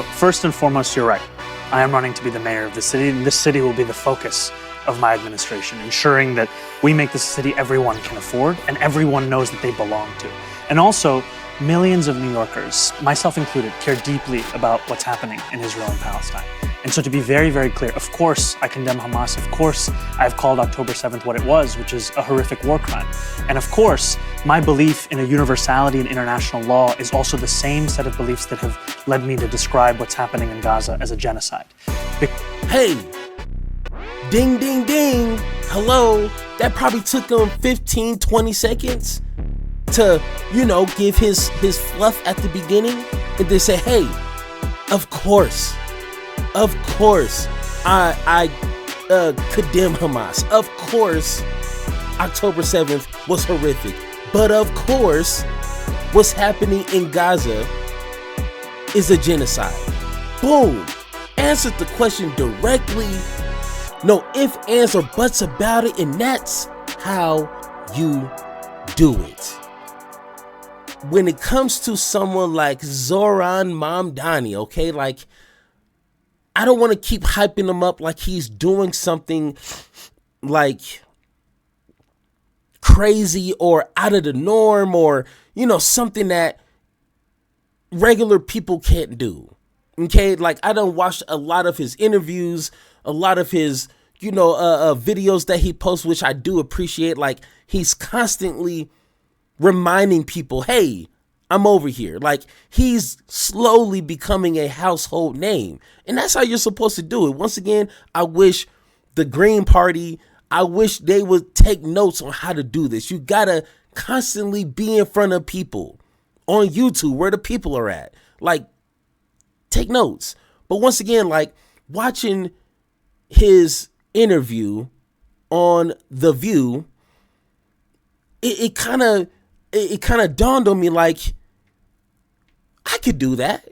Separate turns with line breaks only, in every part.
First and foremost, you're right. I am running to be the mayor of the city, and this city will be the focus of my administration, ensuring that we make this a city everyone can afford and everyone knows that they belong to. And also, millions of New Yorkers, myself included, care deeply about what's happening in Israel and Palestine. And so to be very, very clear, of course I condemn Hamas. Of course I've called October 7th what it was, which is a horrific war crime. And of course, my belief in a universality in international law is also the same set of beliefs that have led me to describe what's happening in Gaza as a genocide.
Hey, ding, ding, ding. Hello. That probably took him 15, 20 seconds to, give his fluff at the beginning and then say, hey, of course, I condemn Hamas. Of course, October 7th was horrific. But of course, what's happening in Gaza is a genocide. Boom. Answered the question directly. No ifs, ands, or buts about it. And that's how you do it. When it comes to someone like Zohran Momdani, okay, I don't want to keep hyping him up like he's doing something crazy or out of the norm or, something that regular people can't do. Okay, I done watched a lot of his interviews, a lot of his, videos that he posts, which I do appreciate. He's constantly reminding people, hey, I'm over here. He's slowly becoming a household name. And that's how you're supposed to do it. Once again, I wish the Green Party, I wish they would take notes on how to do this. You gotta constantly be in front of people on YouTube where the people are at. Take notes. But once again, watching his interview on The View, it kind of dawned on me I could do that.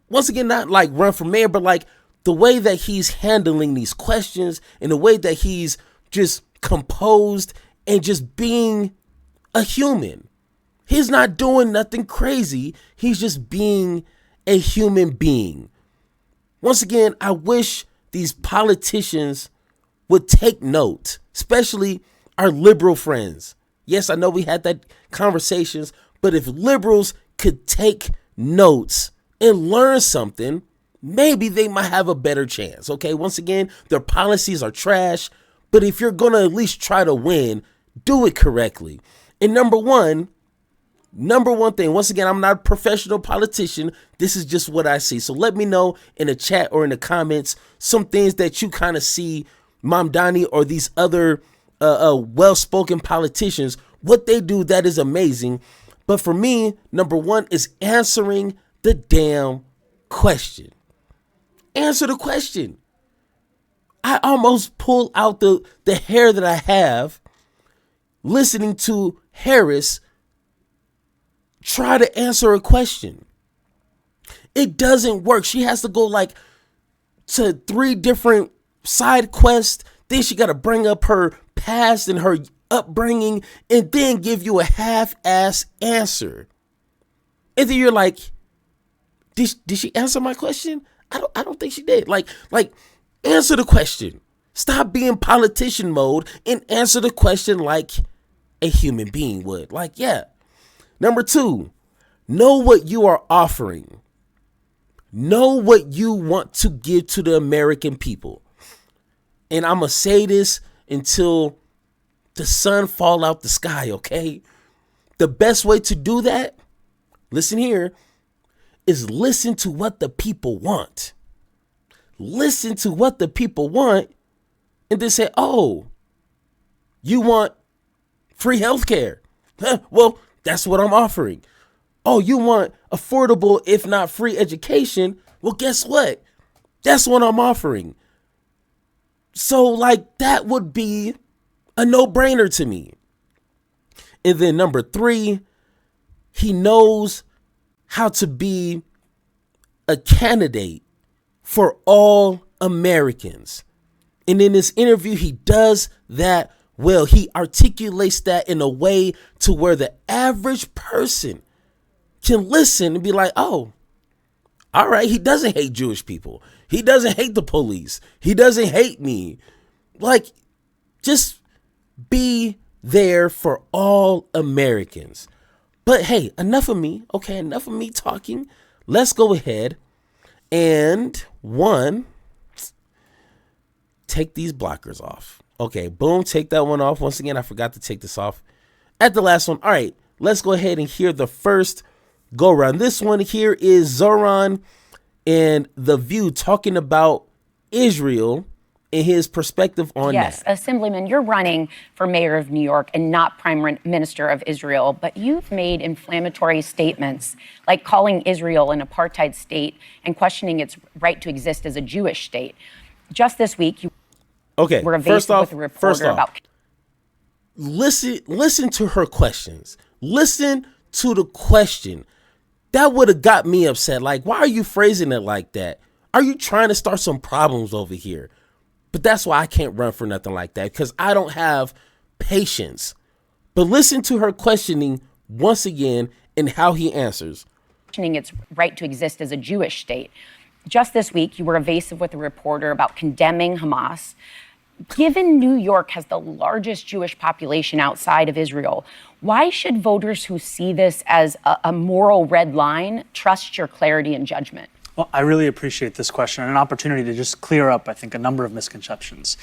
Once again, not run for mayor, but the way that he's handling these questions and the way that he's just composed and just being a human. He's not doing nothing crazy. He's just being a human being. Once again, I wish these politicians would take note, especially our liberal friends. Yes, I know we had that conversations, but if liberals could take notes and learn something, maybe they might have a better chance. Okay, once again, their policies are trash, but if you're going to at least try to win, do it correctly. And number one thing, once again, I'm not a professional politician. This is just what I see. So let me know in the chat or in the comments some things that you kind of see Momdani or these other well-spoken politicians, what they do that is amazing. But for me, number one is answering the damn question. Answer the question. I almost pull out the hair that I have listening to Harris try to answer a question. It doesn't work. She has to go to 3 different side quests. Then she got to bring up her past and her upbringing and then give you a half-ass answer. And then you're like, did she answer my question? I don't think she did. Answer the question. Stop being politician mode and answer the question like a human being would. Yeah. Number 2, know what you are offering. Know what you want to give to the American people. And I'm going to say this until the sun fall out the sky, okay? The best way to do that, listen here, is listen to what the people want. Listen to what the people want and then say, oh, you want free healthcare? Well, that's what I'm offering. Oh, you want affordable, if not free education? Well, guess what? That's what I'm offering. So that would be a no-brainer to me. And then number 3, he knows how to be a candidate for all Americans. And in this interview, he does that well. He articulates that in a way to where the average person can listen and be like, oh, All right, he doesn't hate Jewish people. He doesn't hate the police. He doesn't hate me. Like, just be there for all Americans. But hey, enough of me. Okay, enough of me talking. Let's go ahead and take these blockers off. Okay, boom, take that one off. Once again, I forgot to take this off at the last one. All right, let's go ahead and hear the first go around. This one here is Zohran and The View talking about Israel and his perspective on that.
Yes, Assemblyman, you're running for mayor of New York and not prime minister of Israel, but you've made inflammatory statements like calling Israel an apartheid state and questioning its right to exist as a Jewish state. Just this week, you were evasive with a reporter about...
Listen to her questions. Listen to the question. That would have got me upset. Like, why are you phrasing it like that? Are you trying to start some problems over here? But that's why I can't run for nothing like that, because I don't have patience. But listen to her questioning once again and how he answers.
Questioning its right to exist as a Jewish state. Just this week, you were evasive with a reporter about condemning Hamas. Given New York has the largest Jewish population outside of Israel, why should voters who see this as a moral red line trust your clarity and judgment?
Well, I really appreciate this question and an opportunity to just clear up, I think, a number of misconceptions.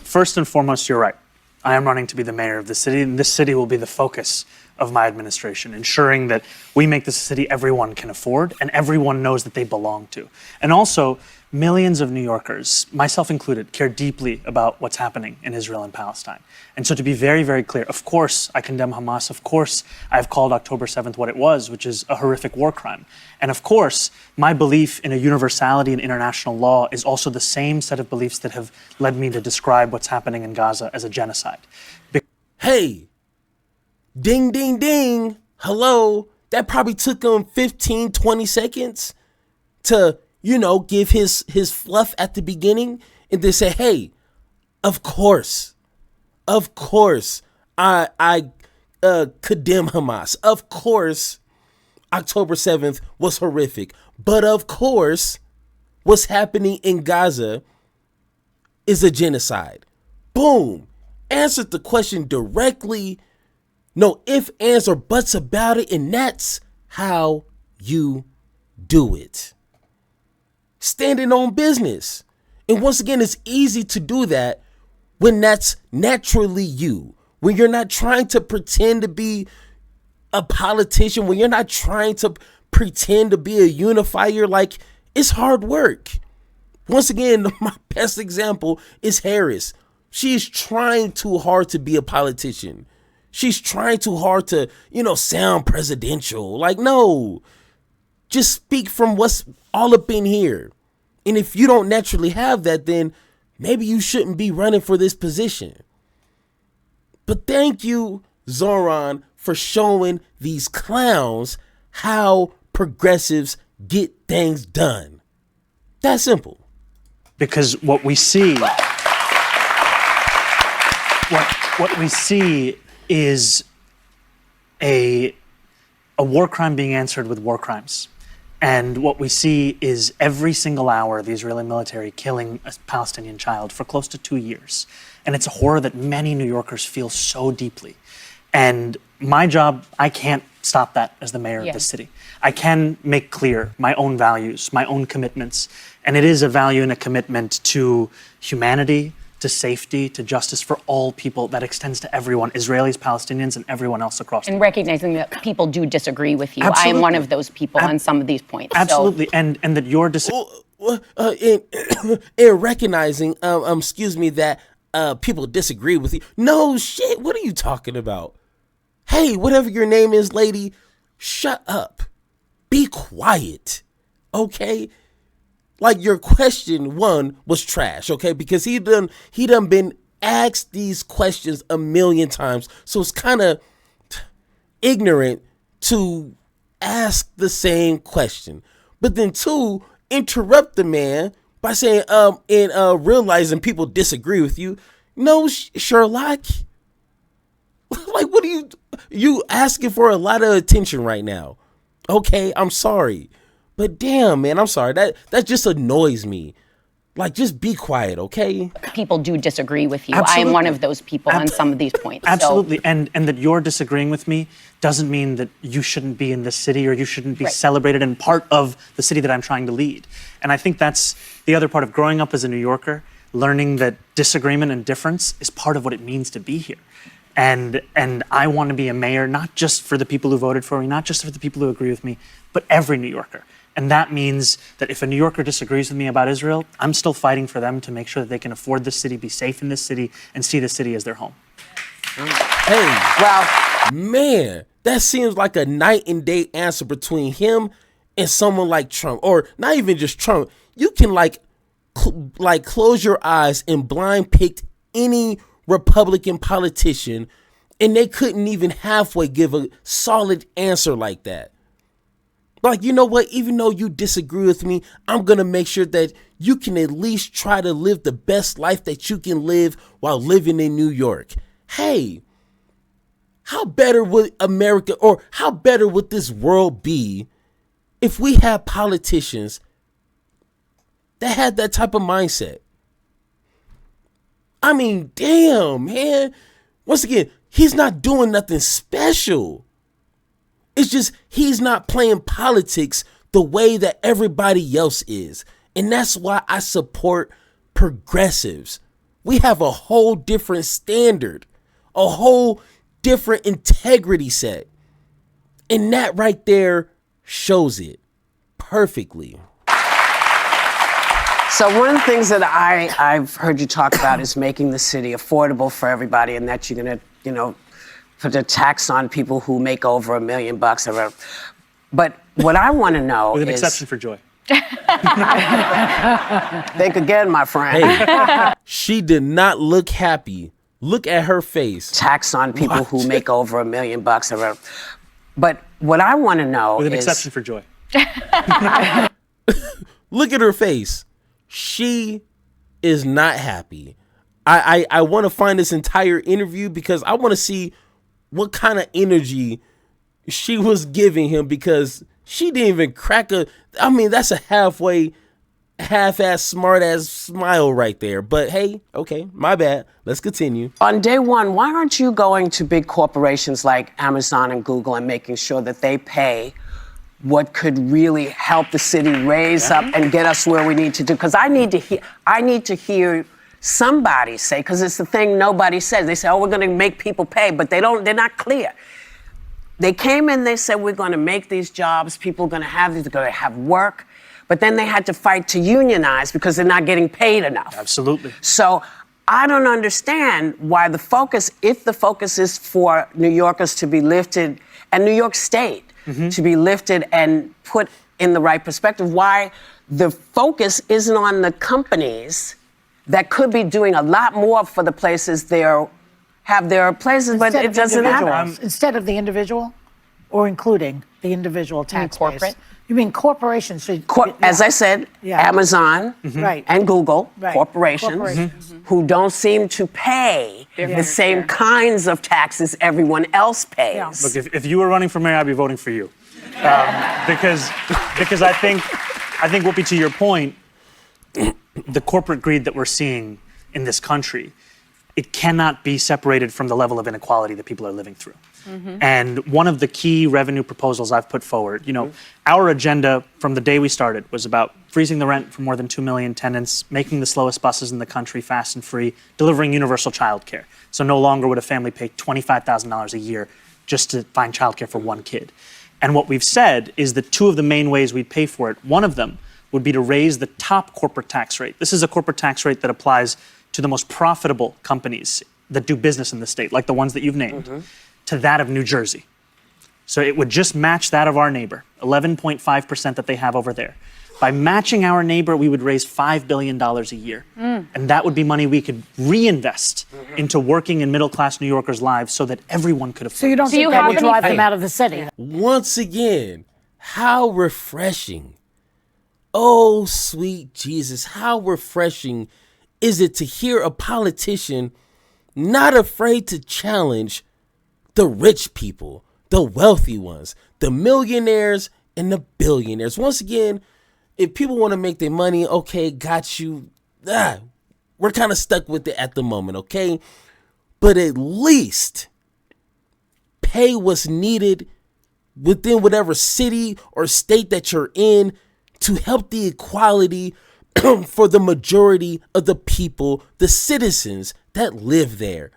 First and foremost, you're right. I am running to be the mayor of the city, and this city will be the focus of my administration, ensuring that we make this a city everyone can afford and everyone knows that they belong to. And also, millions of New Yorkers, myself included, care deeply about what's happening in Israel and Palestine. And so to be very, very clear, of course I condemn Hamas. Of course I've called October 7th what it was, which is a horrific war crime. And of course, my belief in a universality in international law is also the same set of beliefs that have led me to describe what's happening in Gaza as a genocide.
Hey, ding, ding, ding. Hello. That probably took him 15, 20 seconds to give his fluff at the beginning and then say, hey, of course, I condemn Hamas. Of course, October 7th was horrific. But of course, what's happening in Gaza is a genocide. Boom. Answered the question directly. No ifs, ands, or buts about it. And that's how you do it. Standing on business. And once again, it's easy to do that when that's naturally you. When you're not trying to pretend to be a politician, when you're not trying to pretend to be a unifier. Like, it's hard work. Once again, my best example is Harris. She's trying too hard to be a politician. She's trying too hard to, sound presidential. Like, no, just speak from what's all up in here. And if you don't naturally have that, then maybe you shouldn't be running for this position. But thank you, Zohran, for showing these clowns how progressives get things done. That's simple.
Because what we see is a war crime being answered with war crimes. And what we see is every single hour the Israeli military killing a Palestinian child for close to 2 years. And it's a horror that many New Yorkers feel so deeply. And my job, I can't stop that as the mayor of the city. I can make clear my own values, my own commitments. And it is a value and a commitment to humanity, to safety, to justice for all people that extends to everyone, Israelis, Palestinians, and everyone else across the world.
And recognizing that people do disagree with you.
Absolutely.
I am one of those people on some of these points.
Absolutely, so. and that your
in recognizing, that people disagree with you. No shit, what are you talking about? Hey, whatever your name is, lady, shut up. Be quiet, okay? Like, your question one was trash, okay? Because he done been asked these questions a million times. So it's kind of ignorant to ask the same question. But then two, interrupt the man by saying, realizing people disagree with you. No, Sherlock. Like, what are you asking for a lot of attention right now? Okay, I'm sorry. But damn, man, I'm sorry. That just annoys me. Like, just be quiet, okay?
People do disagree with you.
Absolutely.
I am one of those people on some of these points.
Absolutely.
So,
and that you're disagreeing with me doesn't mean that you shouldn't be in this city or you shouldn't be
Right.
celebrated and part of the city that I'm trying to lead. And I think that's the other part of growing up as a New Yorker, learning that disagreement and difference is part of what it means to be here. And I want to be a mayor, not just for the people who voted for me, not just for the people who agree with me, but every New Yorker. And that means that if a New Yorker disagrees with me about Israel, I'm still fighting for them to make sure that they can afford this city, be safe in this city, and see this city as their home.
Hey,
Well,
man, that seems like a night and day answer between him and someone like Trump, or not even just Trump. You can like close your eyes and blind pick any Republican politician, and they couldn't even halfway give a solid answer like that. Like, you know what? Even though you disagree with me, I'm going to make sure that you can at least try to live the best life that you can live while living in New York. Hey, how better would America, or how better would this world be if we had politicians that had that type of mindset? I mean, damn, man. Once again, he's not doing nothing special. It's just he's not playing politics the way that everybody else is. And that's why I support progressives. We have a whole different standard, a whole different integrity set. And that right there shows it perfectly.
so one of the things that I've heard you talk about is making the city affordable for everybody, and that you're going to, put a tax on people who make over $1 million or whatever. But what I want to know
With an
is,
exception for Joy.
think again, my friend.
Hey, she did not look happy. Look at her face.
Tax on people who make over $1 million or whatever. But what I want to know
With an
is,
exception for Joy.
Look at her face. She is not happy. I want to find this entire interview because I want to see what kind of energy she was giving him, because she didn't even crack that's a half-ass smart-ass smile right there. But hey, okay, my bad. Let's continue.
on day one, why aren't you going to big corporations like Amazon and Google and making sure that they pay what could really help the city raise up and get us where we need to do? Because I need to hear somebody say, because it's the thing nobody says. They say, oh, we're going to make people pay, but they're not clear. They came in, they said, we're going to make these jobs, people are going to have these, they're going to have work, but then they had to fight to unionize because they're not getting paid enough.
Absolutely.
So I don't understand why if the focus is for New Yorkers to be lifted, and New York State to be lifted and put in the right perspective, why the focus isn't on the companies that could be doing a lot more for the places have their places, but it doesn't happen.
Instead of the individual, or including the individual tax
corporate?
base. You mean corporations should...
As I said,
Yeah.
Amazon
Right.
and Google,
Right.
corporations,
Corporations.
who don't seem to pay the same kinds of taxes everyone else pays.
Yeah.
Look, if you were running for mayor, I'd be voting for you. Because I think, Whoopi, to your point, the corporate greed that we're seeing in this country, it cannot be separated from the level of inequality that people are living through. And one of the key revenue proposals I've put forward, our agenda from the day we started was about freezing the rent for more than 2 million tenants, making the slowest buses in the country fast and free, delivering universal childcare. So no longer would a family pay $25,000 a year just to find childcare for one kid. And what we've said is that two of the main ways we'd pay for it, one of them would be to raise the top corporate tax rate. This is a corporate tax rate that applies to the most profitable companies that do business in the state, like the ones that you've named, to that of New Jersey. So it would just match that of our neighbor, 11.5% that they have over there. By matching our neighbor, we would raise $5 billion a year. And that would be money we could reinvest into working and middle-class New Yorkers' lives so that everyone could afford
So you don't think that
have
would
any-
drive them out of the city?
Once again, how refreshing. Oh, sweet Jesus, how refreshing is it to hear a politician not afraid to challenge the rich people, the wealthy ones, the millionaires and the billionaires. Once again, if people want to make their money, okay, got you. We're kind of stuck with it at the moment, okay? But at least pay what's needed within whatever city or state that you're in to help the equality for the majority of the people, the citizens that live there.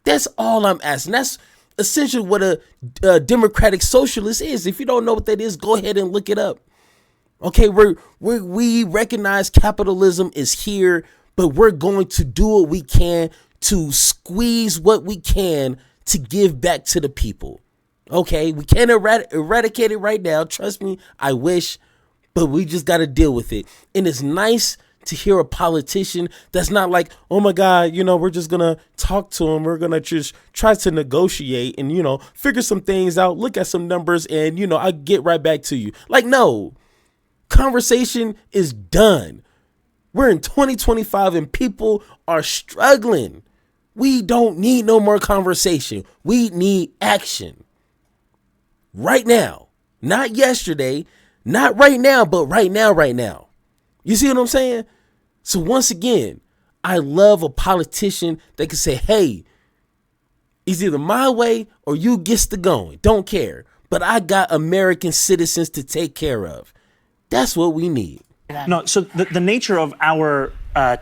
That's all I'm asking. That's essentially what a democratic socialist is. If you don't know what that is, go ahead and look it up. Okay, we recognize capitalism is here, but we're going to do what we can to squeeze what we can to give back to the people. Okay, we can't eradicate it right now. Trust me, I wish, but we just got to deal with it. And it's nice to hear a politician that's not like, oh my God, we're just going to talk to him. We're going to just try to negotiate and, figure some things out, look at some numbers and, I'll get right back to you. Like, no, conversation is done. We're in 2025 and people are struggling. We don't need no more conversation. We need action. Right now, not yesterday, not right now, but right now. You see what I'm saying? So once again, I love a politician that can say, hey, it's either my way or you gets to going. Don't care. But I got American citizens to take care of. That's what we need.
No, so the nature of our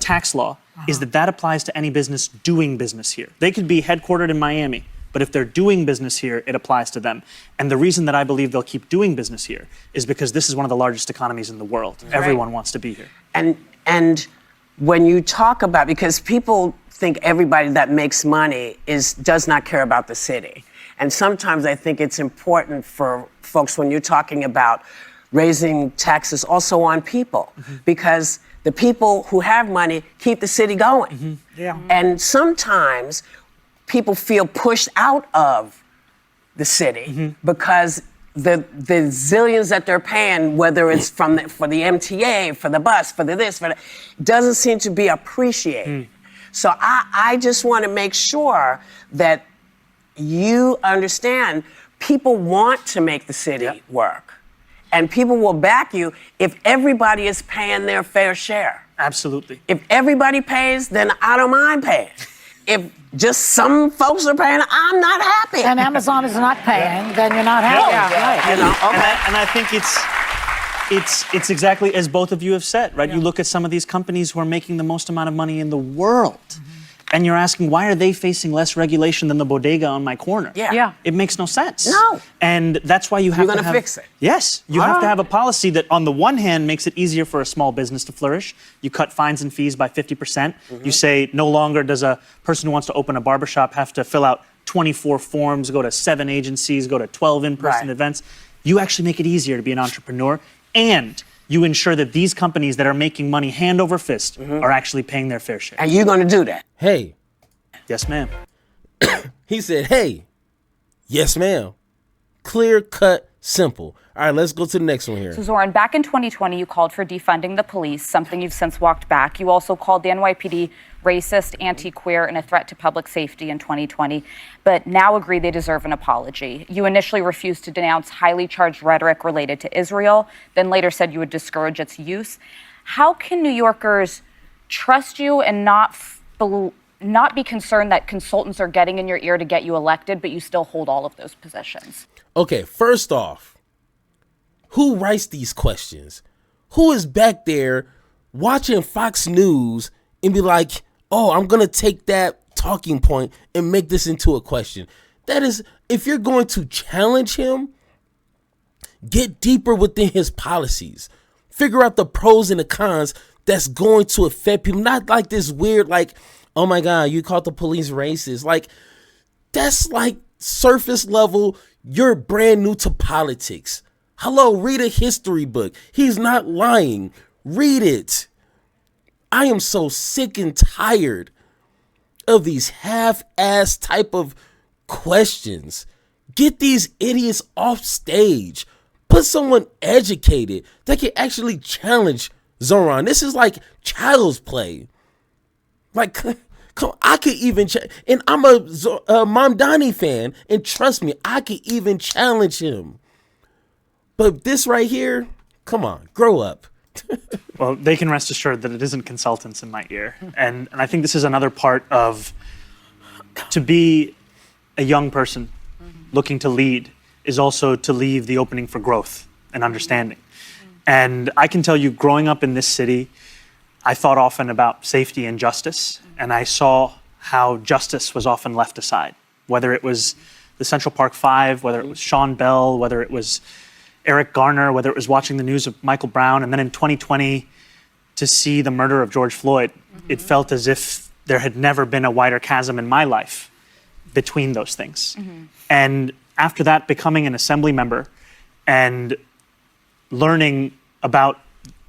tax law is that applies to any business doing business here. They could be headquartered in Miami, but if they're doing business here, it applies to them. And the reason that I believe they'll keep doing business here is because this is one of the largest economies in the world. Right. Everyone wants to be here.
And when you talk about, because people think everybody that makes money does not care about the city. And sometimes I think it's important for folks when you're talking about raising taxes also on people, because the people who have money keep the city going. Yeah. And sometimes people feel pushed out of the city because the zillions that they're paying, whether it's for the MTA, for the bus, for the this, doesn't seem to be appreciated. So I just want to make sure that you understand people want to make the city work. And people will back you if everybody is paying their fair share.
Absolutely.
If everybody pays, then I don't mind paying. If just some folks are paying, I'm not happy.
And Amazon is not paying, then you're not happy.
Right. And I think it's exactly as both of you have said, right? Yeah. You look at some of these companies who are making the most amount of money in the world. And you're asking, why are they facing less regulation than the bodega on my corner?
Yeah.
It makes no sense.
No.
And that's why you have
You're going to fix it.
Yes. You have to have a policy that, on the one hand, makes it easier for a small business to flourish. You cut fines and fees by 50%. You say no longer does a person who wants to open a barbershop have to fill out 24 forms, go to 7 agencies, go to 12 in-person events. You actually make it easier to be an entrepreneur. And you ensure that these companies that are making money hand over fist are actually paying their fair share.
And you're going to do that.
Hey.
Yes, ma'am.
He said, hey. Yes, ma'am. Clear, cut, simple. All right, let's go to the next one here.
So, Zohran, back in 2020, you called for defunding the police, something you've since walked back. You also called the NYPD racist, anti-queer, and a threat to public safety in 2020, but now agree they deserve an apology. You initially refused to denounce highly charged rhetoric related to Israel, then later said you would discourage its use. How can New Yorkers trust you and not be concerned that consultants are getting in your ear to get you elected, but you still hold all of those positions?
Okay, first off, who writes these questions? Who is back there watching Fox News and be like, oh, I'm going to take that talking point and make this into a question? That is, if you're going to challenge him, get deeper within his policies. Figure out the pros and the cons that's going to affect people. Not like this weird, like, oh my God, you called the police racist. Like, that's like surface level. You're brand new to politics. Hello, read a history book. He's not lying. Read it. I am so sick and tired of these half-ass type of questions. Get these idiots off stage. Put someone educated that can actually challenge Zohran. This is like child's play. Like, come, I could even, and I'm a Momdani fan, and trust me, I could even challenge him. But this right here, come on, grow up.
Well, they can rest assured that it isn't consultants in my ear. And I think this is another part of, to be a young person looking to lead is also to leave the opening for growth and understanding. And I can tell you, growing up in this city, I thought often about safety and justice, and I saw how justice was often left aside, whether it was the Central Park Five, whether it was Sean Bell, whether it was Eric Garner, whether it was watching the news of Michael Brown, and then in 2020, to see the murder of George Floyd, it felt as if there had never been a wider chasm in my life between those things. And after that, becoming an assembly member and learning about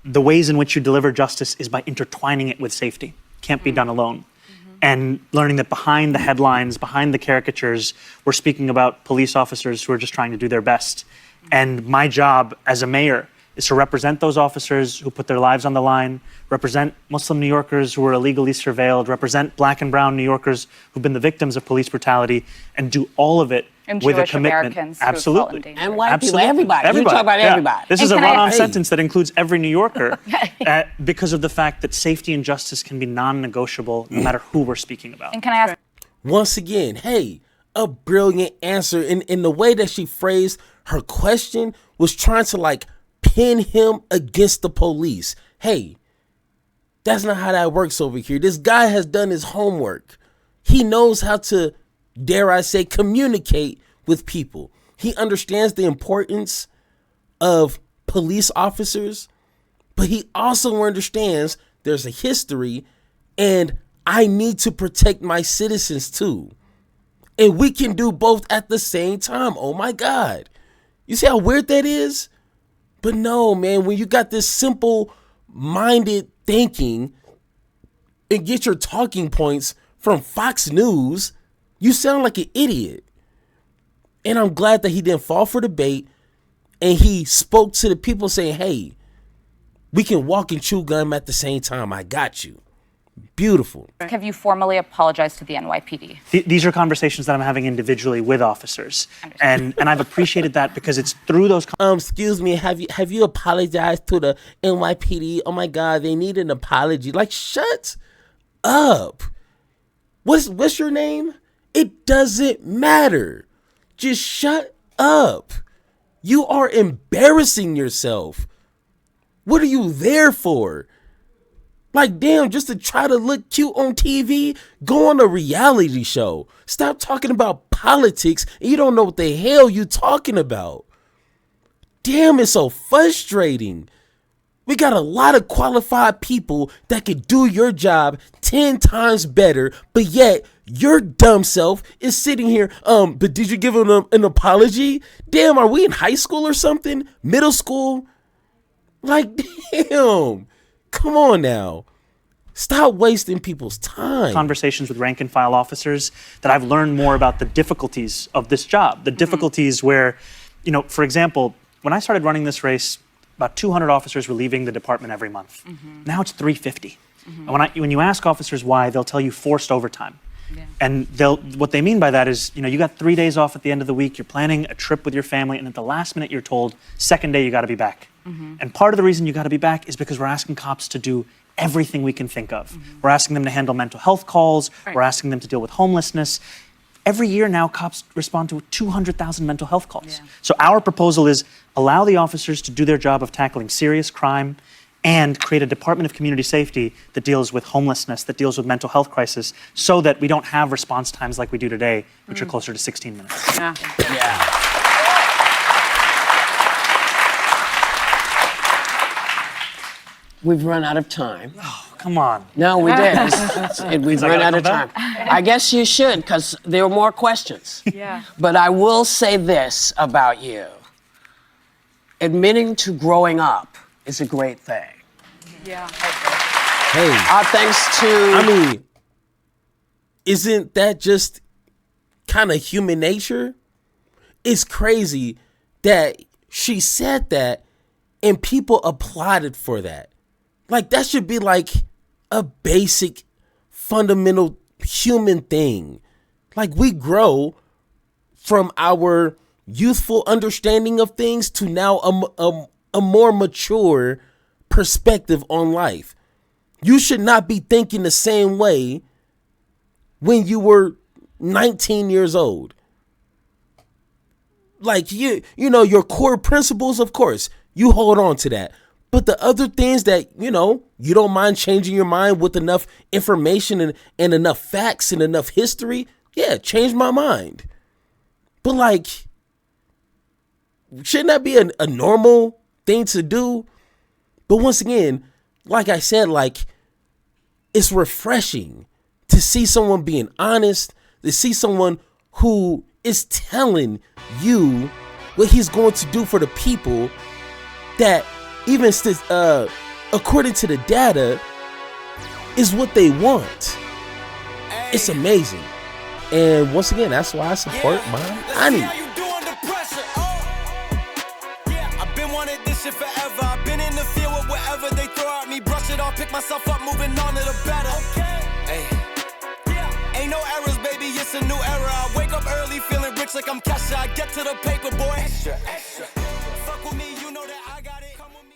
the ways in which you deliver justice is by intertwining it with safety. Can't be done alone. And learning that behind the headlines, behind the caricatures, we're speaking about police officers who are just trying to do their best. And my job as a mayor is to represent those officers who put their lives on the line, represent Muslim New Yorkers who were illegally surveilled, represent Black and brown New Yorkers who've been the victims of police brutality, and do all of it
And
with
Jewish
a commitment.
Americans who
Absolutely.
fall in danger.
And white people,
Absolutely.
everybody. You talk about
Yeah.
everybody.
This is a
And can I-
run-on
Hey.
sentence that includes every New Yorker because of the fact that safety and justice can be non-negotiable no matter who we're speaking about.
And can I ask,
Once again, hey, a brilliant answer. In the way that she phrased her question was trying to like pin him against the police. Hey, that's not how that works over here. This guy has done his homework. He knows how to, dare I say, communicate with people. He understands the importance of police officers, but he also understands there's a history and I need to protect my citizens too. And we can do both at the same time. Oh my God. You see how weird that is? But no, man, when you got this simple minded thinking and get your talking points from Fox News, you sound like an idiot. And I'm glad that he didn't fall for the bait and he spoke to the people saying, hey, we can walk and chew gum at the same time. I got you. Beautiful.
have you formally apologized to the NYPD?
These are conversations that I'm having individually with officers. And I've appreciated that because it's through those
Excuse me, have you apologized to the NYPD? Oh my God, they need an apology. Like, shut up. What's your name? It doesn't matter. Just shut up. You are embarrassing yourself. What are you there for? Like, damn, just to try to look cute on TV? Go on a reality show. Stop talking about politics and you don't know what the hell you talking about. Damn, it's so frustrating. We got a lot of qualified people that could do your job 10 times better, but yet your dumb self is sitting here, but did you give him an apology? Damn, are we in high school or something? Middle school? Like, damn. Come on now. Stop wasting people's time.
conversations with rank and file officers that I've learned more about the difficulties of this job. The difficulties where, for example, when I started running this race, about 200 officers were leaving the department every month. Now it's 350. And when you ask officers why, they'll tell you forced overtime. And what they mean by that is, you got 3 days off at the end of the week, you're planning a trip with your family, and at the last minute you're told, second day you got to be back. And part of the reason you got to be back is because we're asking cops to do everything we can think of. We're asking them to handle mental health calls, we're asking them to deal with homelessness. Every year now, cops respond to 200,000 mental health calls. So our proposal is allow the officers to do their job of tackling serious crime and create a Department of Community Safety that deals with homelessness, that deals with mental health crisis, so that we don't have response times like we do today, which are closer to 16 minutes.
Yeah. We've run out of time.
Come on.
No, we did. We've
I
run
gotta
out of
come
time. I guess you should, because there are more questions.
Yeah.
But I will say this about you. Admitting to growing up is a great thing.
Yeah.
Hey,
Our thanks to...
I mean, isn't that just kind of human nature? It's crazy that she said that and people applauded for that. Like, that should be like a basic, fundamental human thing. Like, we grow from our youthful understanding of things to now a more mature perspective on life. You should not be thinking the same way when you were 19 years old. Like you know, your core principles, of course, you hold on to that. But the other things that, you know, you don't mind changing your mind with enough information and enough facts and enough history, yeah, change my mind. But like, shouldn't that be a normal thing to do? But once again, like I said, like, it's refreshing to see someone being honest, to see someone who is telling you what he's going to do for the people that even according to the data is what they want. It's amazing. And once again, that's why I support Momdani.
I've been wanting this shit forever. I've been in the field with whatever they throw at me. Brush it off, pick myself up, moving on to the better. Hey. Ain't no errors, baby, it's a new era. I wake up early feeling rich like I'm Kesha. I get to the paper, boy. Extra, extra.